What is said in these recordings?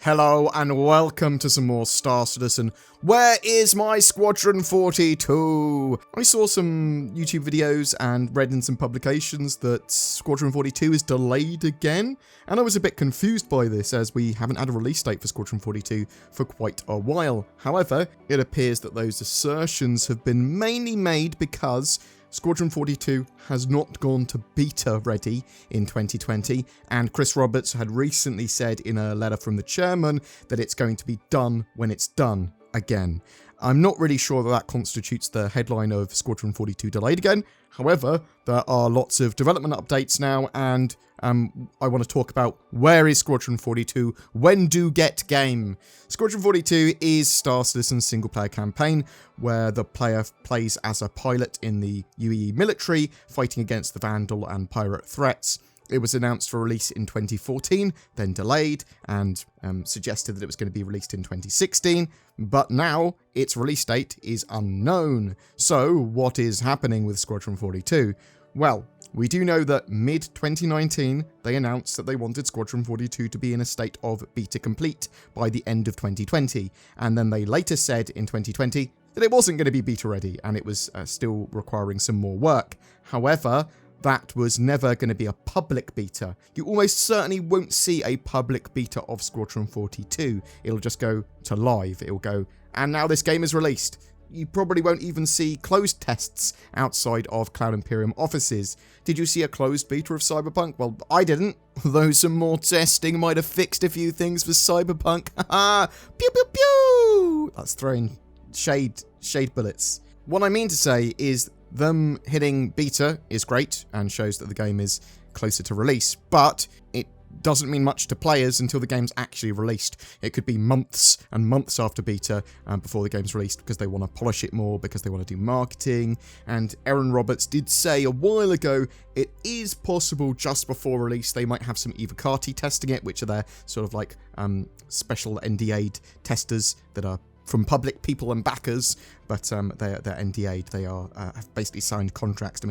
Hello and welcome to some more Star Citizen. Where is my Squadron 42? I saw some YouTube videos and read in some publications that Squadron 42 is delayed again, and I was a bit confused by this as we haven't had a release date for Squadron 42 for quite a while. However, it appears that those assertions have been mainly made because Squadron 42 has not gone to beta ready in 2020, and Chris Roberts had recently said in a letter from the chairman that it's going to be done when it's done again. I'm not really sure that constitutes the headline of Squadron 42 delayed again. However, there are lots of development updates now, and I want to talk about where is Squadron 42, when do get game. Squadron 42 is Star Citizen's single-player campaign, where the player plays as a pilot in the UAE military, fighting against the Vandal and pirate threats. It was announced for release in 2014, then delayed, and suggested that it was going to be released in 2016, but now its release date is unknown. So, what is happening with Squadron 42? Well, we do know that mid-2019, they announced that they wanted Squadron 42 to be in a state of beta complete by the end of 2020, and then they later said in 2020 that it wasn't going to be beta ready, and it was still requiring some more work. However, that was never going to be a public beta. You almost certainly won't see a public beta of Squadron 42. It'll just go to live. It'll go, and now this game is released. You probably won't even see closed tests outside of Cloud Imperium offices. Did you see a closed beta of Cyberpunk? Well, I didn't, though some more testing might have fixed a few things for Cyberpunk. Haha! Pew pew pew! That's throwing shade bullets. What I mean to say is them hitting beta is great and shows that the game is closer to release, but it doesn't mean much to players until the game's actually released. It could be months and months after beta before the game's released because they want to polish it more, because they want to do marketing. And Aaron Roberts did say a while ago it is possible just before release they might have some Evocati testing it, which are their sort of like special NDA'd testers that are from public people and backers, but they're NDA'd. They are have basically signed contracts to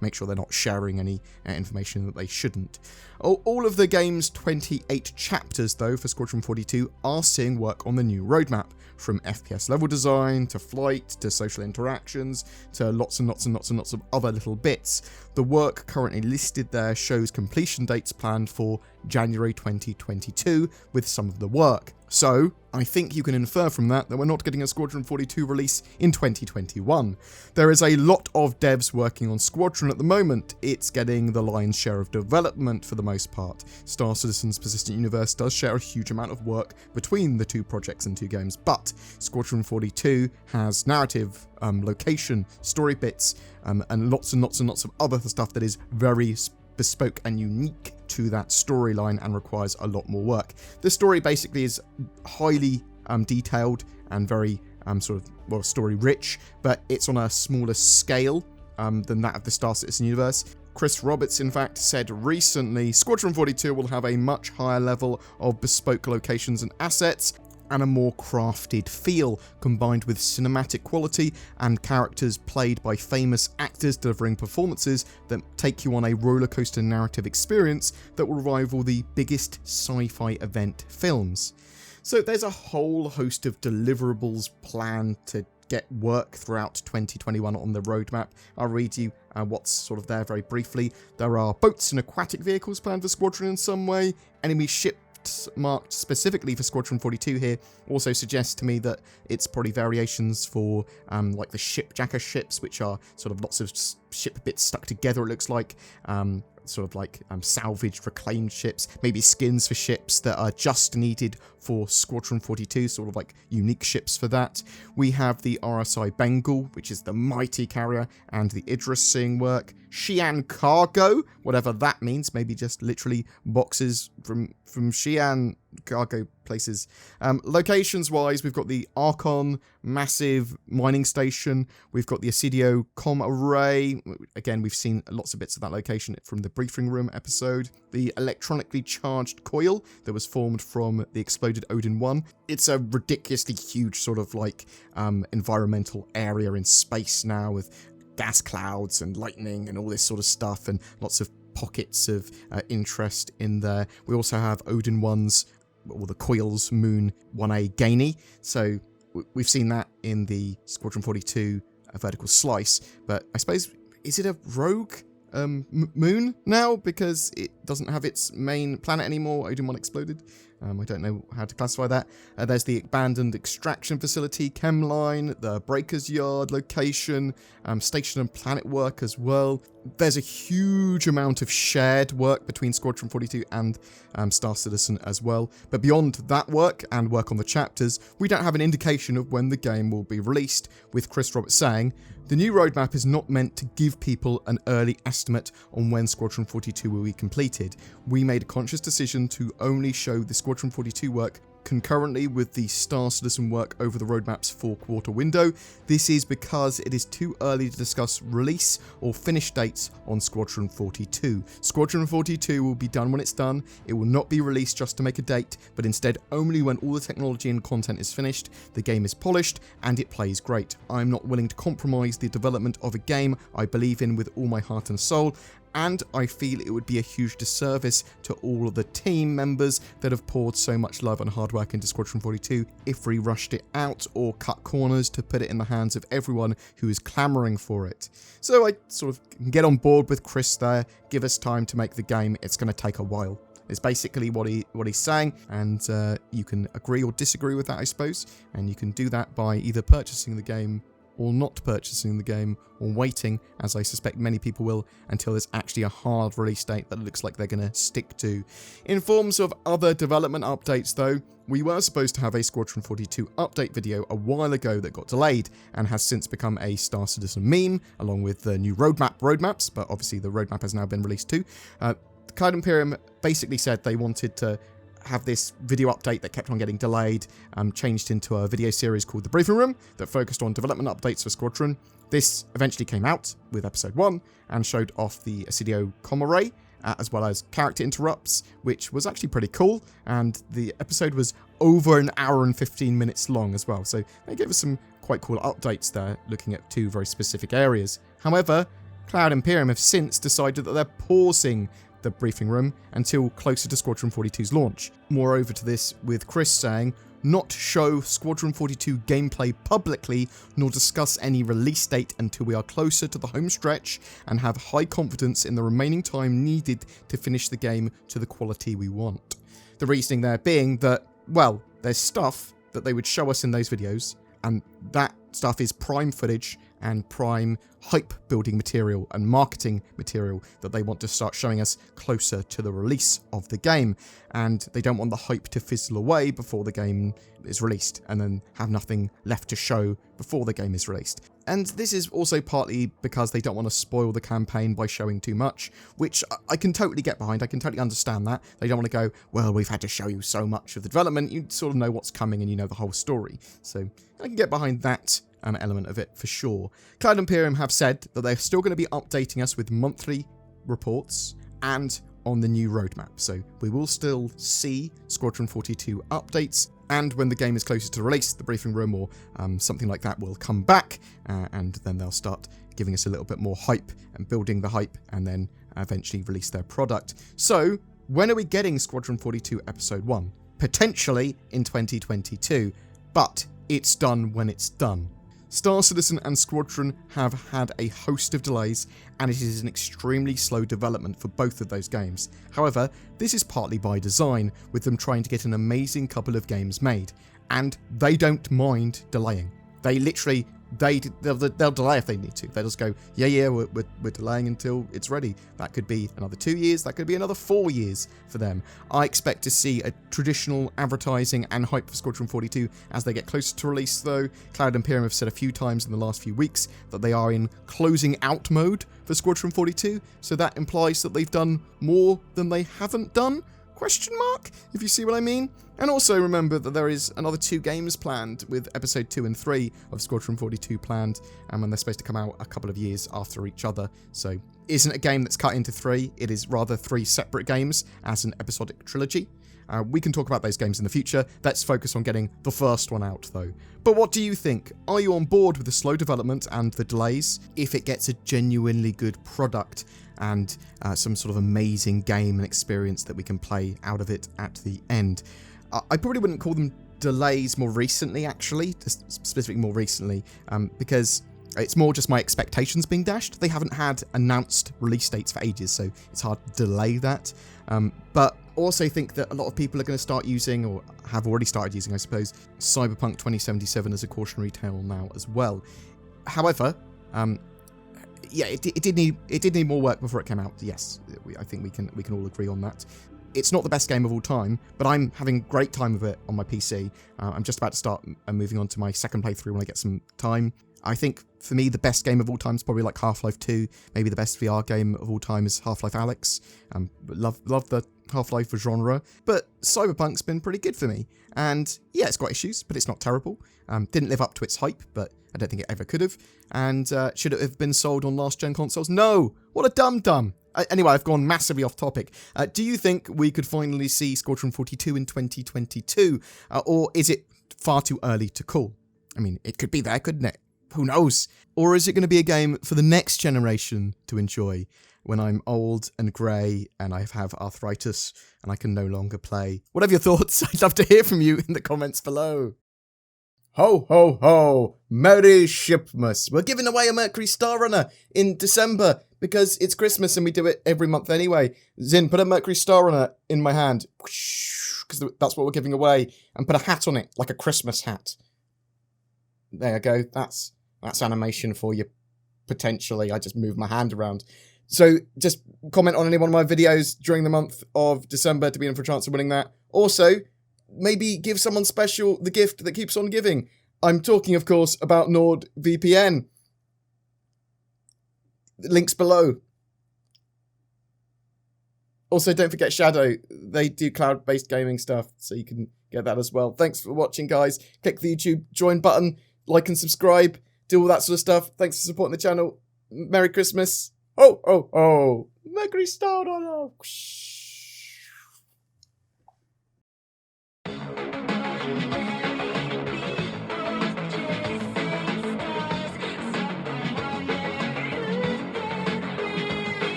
make sure they're not sharing any information that they shouldn't. All of the game's 28 chapters, though, for Squadron 42 are seeing work on the new roadmap, from FPS level design, to flight, to social interactions, to lots and lots and lots and lots of other little bits. The work currently listed there shows completion dates planned for January 2022 with some of the work. So, I think you can infer from that we're not getting a Squadron 42 release in 2021. There is a lot of devs working on Squadron at the moment. It's getting the lion's share of development for the most part. Star Citizen's Persistent Universe does share a huge amount of work between the two projects and two games, but Squadron 42 has narrative, location, story bits, and lots and lots and lots of other stuff that is very bespoke and unique to that storyline and requires a lot more work. The story basically is highly detailed and very story rich, but it's on a smaller scale than that of the Star Citizen universe. Chris Roberts, in fact, said recently Squadron 42 will have a much higher level of bespoke locations and assets, and a more crafted feel, combined with cinematic quality and characters played by famous actors delivering performances that take you on a rollercoaster narrative experience that will rival the biggest sci-fi event films. So there's a whole host of deliverables planned to get work throughout 2021 on the roadmap. I'll read you what's sort of there very briefly. There are boats and aquatic vehicles planned for Squadron in some way. Enemy ships marked specifically for Squadron 42 here also suggests to me that it's probably variations for like the shipjacker ships, which are sort of lots of ship bits stuck together, it looks like, sort of like salvaged, reclaimed ships, maybe skins for ships that are just needed for Squadron 42, sort of like unique ships for that. We have the RSI Bengal, which is the mighty carrier, and the Idris seeing work. Xi'an Cargo, whatever that means, maybe just literally boxes from Xi'an cargo places. Locations-wise, we've got the Archon massive mining station. We've got the Assidio com array. Again, we've seen lots of bits of that location from the briefing room episode. The electronically charged coil that was formed from the exploded Odin 1. It's a ridiculously huge sort of like environmental area in space now with gas clouds and lightning and all this sort of stuff, and lots of pockets of interest in there. We also have Odin 1's or the Coils Moon 1A Gainey. So we've seen that in the Squadron 42 vertical slice, but I suppose, is it a rogue moon now because it doesn't have its main planet anymore? Odin 1 exploded. I don't know how to classify that. There's the abandoned extraction facility, chem line, the breakers yard location, station and planet work as well. There's a huge amount of shared work between Squadron 42 and Star Citizen as well. But beyond that work and work on the chapters, we don't have an indication of when the game will be released, with Chris Roberts saying, "The new roadmap is not meant to give people an early estimate on when Squadron 42 will be completed. We made a conscious decision to only show the Squadron 42 work concurrently with the Star Citizen work over the roadmap's 4-quarter window. This is because it is too early to discuss release or finish dates on Squadron 42. Squadron 42 will be done when it's done. It will not be released just to make a date, but instead only when all the technology and content is finished, the game is polished, and it plays great. I'm not willing to compromise the development of a game I believe in with all my heart and soul, and I feel it would be a huge disservice to all of the team members that have poured so much love and hard work into Squadron 42 if we rushed it out or cut corners to put it in the hands of everyone who is clamouring for it." So I sort of can get on board with Chris there. Give us time to make the game. It's going to take a while. It's basically what he's saying, and you can agree or disagree with that, I suppose, and you can do that by either purchasing the game or not purchasing the game, or waiting, as I suspect many people will, until there's actually a hard release date that looks like they're going to stick to. In forms of other development updates though, we were supposed to have a Squadron 42 update video a while ago that got delayed, and has since become a Star Citizen meme, along with the new roadmaps, but obviously the roadmap has now been released too. Cloud Imperium basically said they wanted to have this video update that kept on getting delayed, changed into a video series called The Briefing Room that focused on development updates for Squadron. This eventually came out with episode 1 and showed off the Acidio Com array, as well as character interrupts, which was actually pretty cool, and the episode was over an hour and 15 minutes long as well, so they gave us some quite cool updates there, looking at 2 very specific areas. However, Cloud Imperium have since decided that they're pausing the briefing room until closer to Squadron 42's launch. Moreover to this, with Chris saying, "Not show Squadron 42 gameplay publicly, nor discuss any release date until we are closer to the home stretch and have high confidence in the remaining time needed to finish the game to the quality we want." The reasoning there being that, well, there's stuff that they would show us in those videos, and that stuff is prime footage and prime hype building material and marketing material that they want to start showing us closer to the release of the game, and they don't want the hype to fizzle away before the game is released and then have nothing left to show before the game is released. And this is also partly because they don't want to spoil the campaign by showing too much, which I can totally get behind. I can totally understand that. They don't want to go, "Well, we've had to show you so much of the development." You sort of know what's coming and you know the whole story. So I can get behind that element of it for sure. Cloud Imperium have said that they're still going to be updating us with monthly reports and on the new roadmap. So we will still see Squadron 42 updates, and when the game is closer to release, the briefing room or something like that will come back, and then they'll start giving us a little bit more hype and building the hype, and then eventually release their product. So when are we getting Squadron 42 Episode 1? Potentially in 2022, but it's done when it's done. Star Citizen and Squadron have had a host of delays, and it is an extremely slow development for both of those games. However, this is partly by design, with them trying to get an amazing couple of games made, and they don't mind delaying. They literally, they'll delay if they need to. They'll just go, yeah, we're delaying until it's ready. That could be another 2 years, that could be another 4 years for them. I expect to see a traditional advertising and hype for Squadron 42 as they get closer to release though. Cloud Imperium have said a few times in the last few weeks that they are in closing out mode for Squadron 42, so that implies that they've done more than they haven't done? Question mark, if you see what I mean. And also remember that there is another 2 games planned, with episode 2 and 3 of Squadron 42 planned, and when they're supposed to come out a couple of years after each other. So it isn't a game that's cut into 3, it is rather 3 separate games as an episodic trilogy. We can talk about those games in the future. Let's focus on getting the first one out though. But what do you think? Are you on board with the slow development and the delays if it gets a genuinely good product and some sort of amazing game and experience that we can play out of it at the end? I probably wouldn't call them delays more recently, actually, just specifically more recently, because it's more just my expectations being dashed. They haven't had announced release dates for ages, so it's hard to delay that. But also think that a lot of people are going to start using, or have already started using, I suppose, Cyberpunk 2077 as a cautionary tale now as well. However, yeah, it did need more work before it came out. Yes, I think we can all agree on that. It's not the best game of all time, but I'm having a great time with it on my PC. I'm just about to start moving on to my second playthrough when I get some time. I think, for me, the best game of all time is probably like Half-Life 2. Maybe the best VR game of all time is Half-Life Alyx. Love the Half-Life genre. But Cyberpunk's been pretty good for me. And yeah, it's got issues, but it's not terrible. Didn't live up to its hype, but I don't think it ever could have. And should it have been sold on last-gen consoles? No! What a dum-dum! Anyway, I've gone massively off topic. Do you think we could finally see Squadron 42 in 2022? Or is it far too early to call? I mean, it could be there, couldn't it? Who knows? Or is it going to be a game for the next generation to enjoy when I'm old and grey and I have arthritis and I can no longer play? Whatever your thoughts, I'd love to hear from you in the comments below. Ho, ho, ho! Merry Shipmas! We're giving away a Mercury Star Runner in December because it's Christmas and we do it every month anyway. Zin, put a Mercury Star Runner in my hand, because that's what we're giving away, and put a hat on it, like a Christmas hat. There you go. That's animation for you, potentially. I just moved my hand around. So just comment on any one of my videos during the month of December to be in for a chance of winning that. Also, maybe give someone special the gift that keeps on giving. I'm talking, of course, about NordVPN. Links below. Also, don't forget Shadow. They do cloud-based gaming stuff, so you can get that as well. Thanks for watching, guys. Click the YouTube join button, like and subscribe, do all that sort of stuff. Thanks for supporting the channel. Merry Christmas. Oh, oh, oh. Mercury Star.